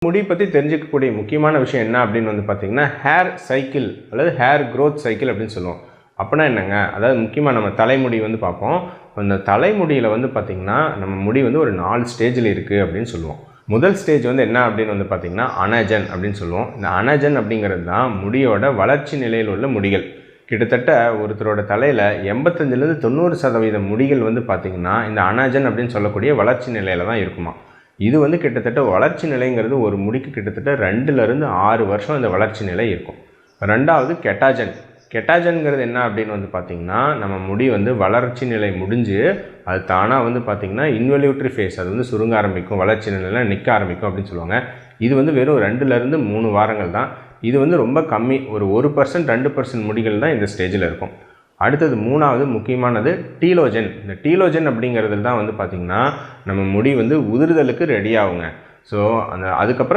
முடி பற்றி தெரிஞ்சிக்கக்கூடிய முக்கியமான விஷயம் என்ன அப்படின்னு வந்து பார்த்திங்கன்னா ஹேர் சைக்கிள் அல்லது ஹேர் க்ரோத் சைக்கிள் அப்படின்னு சொல்லுவோம். அப்படின்னா என்னங்க, அதாவது முக்கியமாக நம்ம தலைமுடி வந்து பார்ப்போம். அந்த தலைமுடியில் வந்து பார்த்திங்கன்னா நம்ம முடி வந்து ஒரு 4 ஸ்டேஜில் இருக்குது அப்படின்னு சொல்லுவோம். முதல் ஸ்டேஜ் வந்து என்ன அப்படின்னு வந்து பார்த்திங்கன்னா அனஜன் அப்படின்னு சொல்லுவோம். இந்த அனஜன் அப்படிங்கிறது தான் முடியோட வளர்ச்சி நிலையில் உள்ள முடிகள். கிட்டத்தட்ட ஒருத்தரோட தலையில் 85லேருந்து 90% முடிகள் வந்து பார்த்திங்கன்னா இந்த அனஜன் அப்படின்னு சொல்லக்கூடிய வளர்ச்சி நிலையில் தான் இருக்குமா. இது வந்து கிட்டத்தட்ட வளர்ச்சி நிலைங்கிறது ஒரு முடிக்கு கிட்டத்தட்ட 2லேருந்து 6 வருஷம் இந்த வளர்ச்சி நிலை இருக்கும். ரெண்டாவது கெட்டாஜன். கெட்டாஜன்கிறது என்ன அப்படின்னு வந்து பார்த்திங்கன்னா நம்ம முடி வந்து வளர்ச்சி நிலை முடிஞ்சு அது தானாக வந்து பார்த்திங்கன்னா இன்வெல்யூட்ரி ஃபேஸ், அது வந்து சுருங்க ஆரம்பிக்கும், வளர்ச்சி நிலையில் நிற்க ஆரம்பிக்கும் அப்படின்னு சொல்லுவாங்க. இது வந்து வெறும் 2லேருந்து 3 வாரங்கள் தான். இது வந்து ரொம்ப கம்மி, ஒரு 1% 2% முடிகள் தான் இந்த ஸ்டேஜில் இருக்கும். அடுத்தது மூணாவது முக்கியமானது டீலோஜன். இந்த டீலோஜன் அப்படிங்கிறது தான் வந்து பார்த்திங்கன்னா நம்ம முடி வந்து உதிர்தலுக்கு ரெடி ஆகுங்க. ஸோ அதுக்கப்புறம்